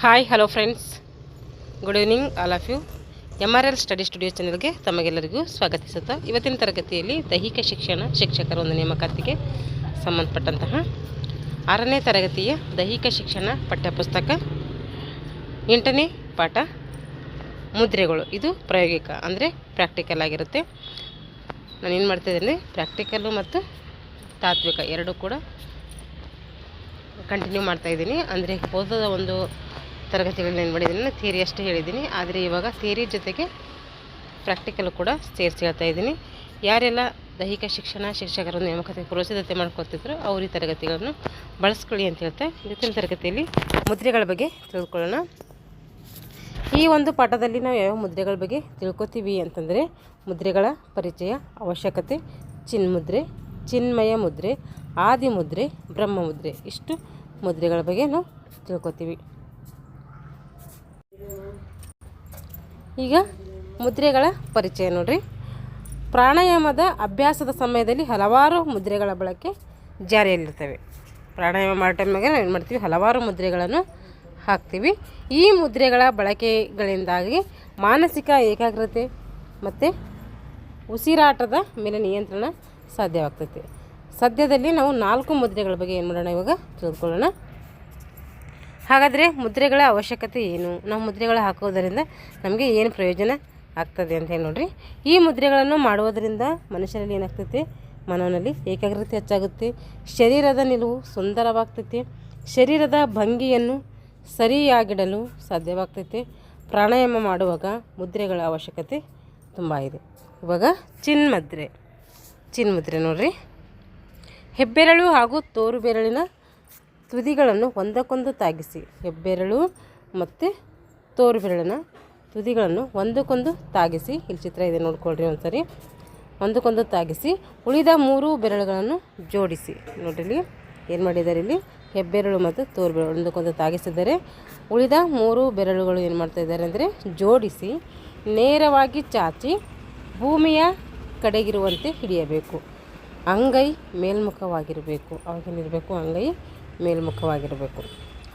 Hi hello friends, good evening all of you. MRL study studio ಚಾನಲ್ಗೆ ತಮಗೆಲ್ಲರಿಗೂ ಸ್ವಾಗತಿಸುತ್ತಾ ಇವತ್ತಿನ ತರಗತಿಯಲ್ಲಿ ದೈಹಿಕ ಶಿಕ್ಷಕರ ಒಂದು ನೇಮಕಾತಿಗೆ ಸಂಬಂಧಪಟ್ಟಂತಹ 6ನೇ ತರಗತಿಯ ದೈಹಿಕ ಶಿಕ್ಷಣ ಪಠ್ಯಪುಸ್ತಕ 8ನೇ ಪಾಠ ಮುದ್ರೆಗಳು. ಇದು ಪ್ರಾಯೋಗಿಕ ಅಂದರೆ ಪ್ರಾಕ್ಟಿಕಲ್ ಆಗಿರುತ್ತೆ. ನಾನೇನು ಮಾಡ್ತಾಯಿದ್ದೀನಿ, ಪ್ರಾಕ್ಟಿಕಲ್ಲು ಮತ್ತು ತಾತ್ವಿಕ ಎರಡೂ ಕೂಡ ಕಂಟಿನ್ಯೂ ಮಾಡ್ತಾಯಿದ್ದೀನಿ. ಅಂದರೆ ಓದೋದ ಒಂದು ತರಗತಿಗಳನ್ನ ಏನು ಮಾಡಿದ್ದೀನಿ, ಥಿಯರಿ ಅಷ್ಟೇ ಹೇಳಿದ್ದೀನಿ. ಆದರೆ ಇವಾಗ ಥಿಯರಿ ಜೊತೆಗೆ ಪ್ರಾಕ್ಟಿಕಲ್ ಕೂಡ ಸೇರಿಸಿ ಹೇಳ್ತಾ ಇದ್ದೀನಿ. ಯಾರೆಲ್ಲ ದೈಹಿಕ ಶಿಕ್ಷಕರ ನೇಮಕಾತಿ ಪೂರ್ವಸಿದ್ಧತೆ ಮಾಡ್ಕೊತಿದ್ರು ಅವ್ರು ಈ ತರಗತಿಗಳನ್ನು ಬಳಸ್ಕೊಳ್ಳಿ ಅಂತ ಹೇಳ್ತಾ ಇವತ್ತಿನ ತರಗತಿಯಲ್ಲಿ ಮುದ್ರೆಗಳ ಬಗ್ಗೆ ತಿಳ್ಕೊಳ್ಳೋಣ. ಈ ಒಂದು ಪಾಠದಲ್ಲಿ ನಾವು ಯಾವ ಮುದ್ರೆಗಳ ಬಗ್ಗೆ ತಿಳ್ಕೊತೀವಿ ಅಂತಂದರೆ, ಮುದ್ರೆಗಳ ಪರಿಚಯ, ಅವಶ್ಯಕತೆ, ಚಿನ್ಮುದ್ರೆ, ಚಿನ್ಮಯ ಮುದ್ರೆ, ಆದಿ ಮುದ್ರೆ, ಬ್ರಹ್ಮ ಮುದ್ರೆ, ಇಷ್ಟು ಮುದ್ರೆಗಳ ಬಗ್ಗೆ ನಾವು ತಿಳ್ಕೊತೀವಿ. ಈಗ ಮುದ್ರೆಗಳ ಪರಿಚಯ ನೋಡ್ರಿ. ಪ್ರಾಣಾಯಾಮದ ಅಭ್ಯಾಸದ ಸಮಯದಲ್ಲಿ ಹಲವಾರು ಮುದ್ರೆಗಳ ಬಳಕೆ ಜಾರಿಯಲ್ಲಿರ್ತವೆ. ಪ್ರಾಣಾಯಾಮ ಮಾಡೋ ಟೈಮ್ನಾಗ ಏನು ಮಾಡ್ತೀವಿ, ಹಲವಾರು ಮುದ್ರೆಗಳನ್ನು ಹಾಕ್ತೀವಿ. ಈ ಮುದ್ರೆಗಳ ಬಳಕೆಗಳಿಂದಾಗಿ ಮಾನಸಿಕ ಏಕಾಗ್ರತೆ ಮತ್ತು ಉಸಿರಾಟದ ಮೇಲೆ ನಿಯಂತ್ರಣ ಸಾಧ್ಯವಾಗ್ತೈತಿ. ಸದ್ಯದಲ್ಲಿ ನಾವು 4 ಮುದ್ರೆಗಳ ಬಗ್ಗೆ ಏನು ಮಾಡೋಣ, ಇವಾಗ ತಿಳ್ಕೊಳ್ಳೋಣ. ಹಾಗಾದರೆ ಮುದ್ರೆಗಳ ಅವಶ್ಯಕತೆ ಏನು, ನಾವು ಮುದ್ರೆಗಳು ಹಾಕೋದರಿಂದ ನಮಗೆ ಏನು ಪ್ರಯೋಜನ ಆಗ್ತದೆ ಅಂತ ಹೇಳಿ ನೋಡ್ರಿ. ಈ ಮುದ್ರೆಗಳನ್ನು ಮಾಡುವುದರಿಂದ ಮನುಷ್ಯರಲ್ಲಿ ಏನಾಗ್ತೈತಿ, ಮನೋನಲ್ಲಿ ಏಕಾಗ್ರತೆ ಹೆಚ್ಚಾಗುತ್ತೆ, ಶರೀರದ ನಿಲುವು ಸುಂದರವಾಗ್ತೈತಿ, ಶರೀರದ ಭಂಗಿಯನ್ನು ಸರಿಯಾಗಿಡಲು ಸಾಧ್ಯವಾಗ್ತೈತಿ. ಪ್ರಾಣಾಯಾಮ ಮಾಡುವಾಗ ಮುದ್ರೆಗಳ ಅವಶ್ಯಕತೆ ತುಂಬ ಇದೆ. ಇವಾಗ ಚಿನ್ಮುದ್ರೆ ನೋಡ್ರಿ. ಹೆಬ್ಬೆರಳು ಹಾಗೂ ತೋರು ಬೆರಳಿನ ತುದಿಗಳನ್ನು ಒಂದಕ್ಕೊಂದು ತಾಗಿಸಿ, ಹೆಬ್ಬೆರಳು ಮತ್ತು ತೋರು ಬೆರಳಿನ ತುದಿಗಳನ್ನು ಒಂದಕ್ಕೊಂದು ತಾಗಿಸಿ, ಇಲ್ಲಿ ಚಿತ್ರ ಇದೆ ನೋಡ್ಕೊಳ್ರಿ ಒಂದ್ಸರಿ, ಒಂದಕ್ಕೊಂದು ತಾಗಿಸಿ ಉಳಿದ 3 ಬೆರಳುಗಳನ್ನು ಜೋಡಿಸಿ. ನೋಡ್ರಿ ಏನು ಮಾಡಿದ್ದಾರೆ, ಇಲ್ಲಿ ಹೆಬ್ಬೆರಳು ಮತ್ತು ತೋರು ಬೆರಳು ಒಂದಕ್ಕೊಂದು ತಾಗಿಸಿದ್ದಾರೆ. ಉಳಿದ 3 ಬೆರಳುಗಳು ಏನು ಮಾಡ್ತಾಯಿದ್ದಾರೆ ಅಂದರೆ ಜೋಡಿಸಿ ನೇರವಾಗಿ ಚಾಚಿ ಭೂಮಿಯ ಕಡೆಗಿರುವಂತೆ ಹಿಡಿಯಬೇಕು. ಅಂಗೈ ಮೇಲ್ಮುಖವಾಗಿರಬೇಕು. ಅವಾಗೇನಿರಬೇಕು, ಅಂಗೈ ಮೇಲ್ಮುಖವಾಗಿರಬೇಕು.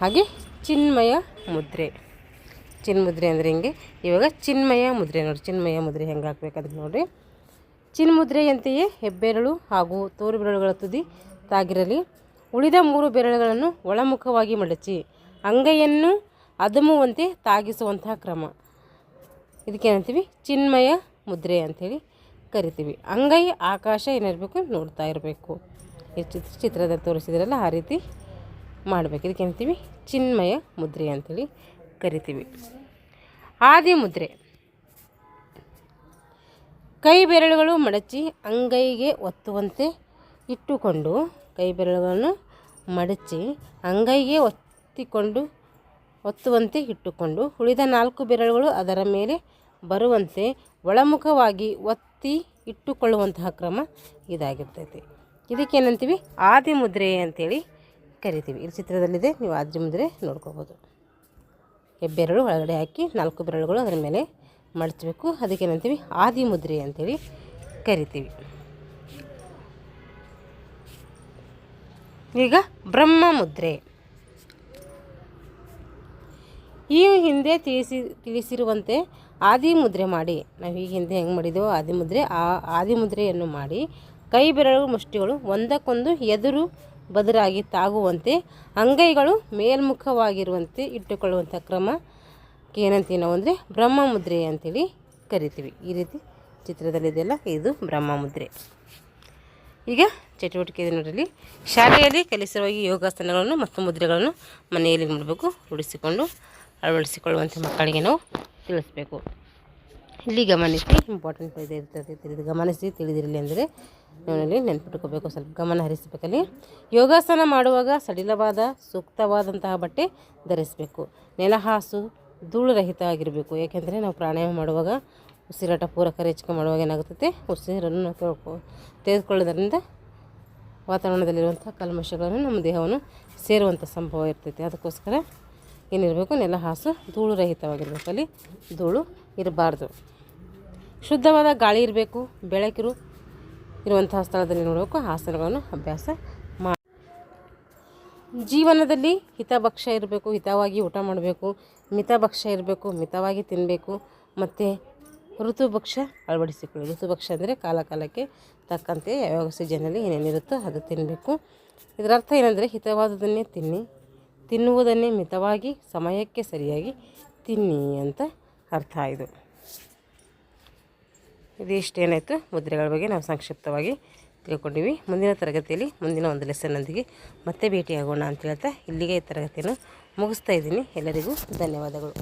ಹಾಗೆ ಚಿನ್ಮಯ ಮುದ್ರೆ ಅಂದರೆ ಹಿಂಗೆ. ಇವಾಗ ಚಿನ್ಮಯ ಮುದ್ರೆ ನೋಡಿ, ಚಿನ್ಮಯ ಮುದ್ರೆ ಹೆಂಗೆ ಹಾಕ್ಬೇಕಂತ ನೋಡಿರಿ. ಚಿನ್ಮುದ್ರೆಯಂತೆಯೇ ಹೆಬ್ಬೆರಳು ಹಾಗೂ ತೋರು ಬೆರಳುಗಳ ತುದಿ ತಾಗಿರಲಿ. ಉಳಿದ 3 ಬೆರಳುಗಳನ್ನು ಒಳಮುಖವಾಗಿ ಮಡಚಿ ಅಂಗೈಯನ್ನು ಅದುಮುವಂತೆ ತಾಗಿಸುವಂತಹ ಕ್ರಮ ಇದಕ್ಕೇನಂತೀವಿ, ಚಿನ್ಮಯ ಮುದ್ರೆ ಅಂಥೇಳಿ ಕರಿತೀವಿ. ಅಂಗೈ ಆಕಾಶ ಏನಿರಬೇಕು, ನೋಡ್ತಾ ಇರಬೇಕು. ಈ ಚಿತ್ರದಲ್ಲಿ ತೋರಿಸಿದ್ರಲ್ಲ ಆ ರೀತಿ ಮಾಡಬೇಕು. ಇದಕ್ಕೇಂತೀವಿ ಚಿನ್ಮಯ ಮುದ್ರೆ ಅಂಥೇಳಿ ಕರಿತೀವಿ. ಆದಿ ಮುದ್ರೆ, ಕೈ ಬೆರಳುಗಳು ಮಡಚಿ ಅಂಗೈಗೆ ಒತ್ತುವಂತೆ ಇಟ್ಟುಕೊಂಡು, ಕೈ ಬೆರಳುಗಳನ್ನು ಮಡಚಿ ಅಂಗೈಗೆ ಒತ್ತುವಂತೆ ಇಟ್ಟುಕೊಂಡು ಉಳಿದ 4 ಬೆರಳುಗಳು ಅದರ ಮೇಲೆ ಬರುವಂತೆ ಒಳಮುಖವಾಗಿ ಒತ್ತಿ ಇಟ್ಟುಕೊಳ್ಳುವಂತಹ ಕ್ರಮ ಇದಾಗಿರ್ತೈತಿ. ಇದಕ್ಕೇನಂತೀವಿ, ಆದಿ ಮುದ್ರೆ ಅಂತೇಳಿ ಕರಿತೀವಿ. ಈ ಚಿತ್ರದಲ್ಲಿದೆ, ನೀವು ಆದಿ ಮುದ್ರೆ ನೋಡ್ಕೋಬೋದು. ಹೆಬ್ಬೆರಳು ಒಳಗಡೆ ಹಾಕಿ 4 ಬೆರಳುಗಳು ಅದರ ಮೇಲೆ ಮಡಚಬೇಕು. ಅದಕ್ಕೇನಂತೀವಿ, ಆದಿ ಮುದ್ರೆ ಅಂತೇಳಿ ಕರಿತೀವಿ. ಈಗ ಬ್ರಹ್ಮ ಮುದ್ರೆ. ಈ ಹಿಂದೆ ತಿಳಿಸಿರುವಂತೆ ಆದಿ ಮುದ್ರೆ ಮಾಡಿ, ನಾವು ಈಗ ಹಿಂದೆ ಹೆಂಗೆ ಮಾಡಿದೆವೋ ಆದಿ ಮುದ್ರೆ, ಆ ಆದಿ ಮುದ್ರೆಯನ್ನು ಮಾಡಿ ಕೈ ಬೆರಳು ಮುಷ್ಟಿಗಳು ಒಂದಕ್ಕೊಂದು ಎದುರು ಬದರಾಗಿ ತಾಗುವಂತೆ ಅಂಗೈಗಳು ಮೇಲ್ಮುಖವಾಗಿರುವಂತೆ ಇಟ್ಟುಕೊಳ್ಳುವಂಥ ಕ್ರಮಕ್ಕೆ ಏನಂತೀವಿ ನಾವು ಅಂದರೆ ಬ್ರಹ್ಮ ಮುದ್ರೆ ಅಂತೇಳಿ ಕರಿತೀವಿ. ಈ ರೀತಿ ಚಿತ್ರದಲ್ಲಿದೆಯಲ್ಲ, ಇದು ಬ್ರಹ್ಮ ಮುದ್ರೆ. ಈಗ ಚಟುವಟಿಕೆ ಇದೆ ನೋಡ್ರಿ. ಶಾಲೆಯಲ್ಲಿ ಕಲಿಸಿರುವ ಈ ಯೋಗಾಸನಗಳನ್ನು ಮತ್ತು ಮುದ್ರೆಗಳನ್ನು ಮನೆಯಲ್ಲಿ ಮಾಡಬೇಕು, ರೂಢಿಸಿಕೊಂಡು ಅಳವಡಿಸಿಕೊಳ್ಳುವಂಥ ಮಕ್ಕಳಿಗೆ ನಾವು ತಿಳಿಸ್ಬೇಕು. ಇಲ್ಲಿ ಗಮನಿಸಿ, ಇಂಪಾರ್ಟೆಂಟ್ ಇದೆ ಇರ್ತದೆ, ಗಮನಿಸಿ ತಿಳಿದಿರಲಿ ಅಂದರೆ ನಾನಲ್ಲಿ ನೆನ್ಪಿಟ್ಕೋಬೇಕು, ಸ್ವಲ್ಪ ಗಮನ ಹರಿಸಬೇಕಲ್ಲಿ. ಯೋಗಾಸನ ಮಾಡುವಾಗ ಸಡಿಲವಾದ ಸೂಕ್ತವಾದಂತಹ ಬಟ್ಟೆ ಧರಿಸಬೇಕು. ನೆಲಹಾಸು ಧೂಳು ರಹಿತ ಆಗಿರಬೇಕು. ಏಕೆಂದರೆ ನಾವು ಪ್ರಾಣಾಯಾಮ ಮಾಡುವಾಗ ಉಸಿರಾಟ ಪೂರಕ ರೇಚಕ ಮಾಡುವಾಗ ಏನಾಗುತ್ತದೆ, ಉಸಿರನ್ನು ನಾವು ತೆಗೆದುಕೊಳ್ಳೋದ್ರಿಂದ ವಾತಾವರಣದಲ್ಲಿರುವಂಥ ಕಲ್ಮಶಗಳನ್ನು ನಮ್ಮ ದೇಹವನ್ನು ಸೇರುವಂಥ ಸಂಭವ ಇರ್ತೈತಿ. ಅದಕ್ಕೋಸ್ಕರ ಏನಿರಬೇಕು, ನೆಲಹಾಸು ಧೂಳು ರಹಿತವಾಗಿರಬೇಕು, ಅಲ್ಲಿ ಧೂಳು ಇರಬಾರ್ದು. ಶುದ್ಧವಾದ ಗಾಳಿ ಇರಬೇಕು. ಬೆಳಕಿರು ಇರುವಂತಹ ಸ್ಥಳದಲ್ಲಿ ನೋಡಬೇಕು. ಆಸನಗಳನ್ನು ಅಭ್ಯಾಸ ಮಾಡಿ. ಜೀವನದಲ್ಲಿ ಹಿತಭಕ್ಷ್ಯ ಇರಬೇಕು, ಹಿತವಾಗಿ ಊಟ ಮಾಡಬೇಕು, ಮಿತಭಕ್ಷ್ಯ ಇರಬೇಕು, ಮಿತವಾಗಿ ತಿನ್ನಬೇಕು, ಮತ್ತು ಋತುಭಕ್ಷ್ಯ ಅಳವಡಿಸಿಕೊಳ್ಳಿ. ಋತುಭಕ್ಷ್ಯ ಅಂದರೆ ಕಾಲಕ್ಕೆ ತಕ್ಕಂತೆ ಯಾವ್ಯಾವ ಸೀಸನಲ್ಲಿ ಏನೇನಿರುತ್ತೋ ಅದು ತಿನ್ನಬೇಕು. ಇದರ ಅರ್ಥ ಏನಂದರೆ ಹಿತವಾದುದನ್ನೇ ತಿನ್ನಿ, ತಿನ್ನುವುದನ್ನೇ ಮಿತವಾಗಿ ಸಮಯಕ್ಕೆ ಸರಿಯಾಗಿ ತಿನ್ನಿ ಅಂತ ಅರ್ಥ. ಇದಿಷ್ಟೇನಾಯಿತು ಮುದ್ರೆಗಳ ಬಗ್ಗೆ ನಾವು ಸಂಕ್ಷಿಪ್ತವಾಗಿ ತಿಳ್ಕೊಂಡಿವಿ. ಮುಂದಿನ ತರಗತಿಯಲ್ಲಿ ಮುಂದಿನ ಒಂದು ಲೆಸನ್ನೊಂದಿಗೆ ಮತ್ತೆ ಭೇಟಿಯಾಗೋಣ ಅಂತ ಹೇಳ್ತಾ ಇಲ್ಲಿಗೆ ಈ ತರಗತಿಯನ್ನು ಮುಗಿಸ್ತಾ ಇದ್ದೀನಿ. ಎಲ್ಲರಿಗೂ ಧನ್ಯವಾದಗಳು.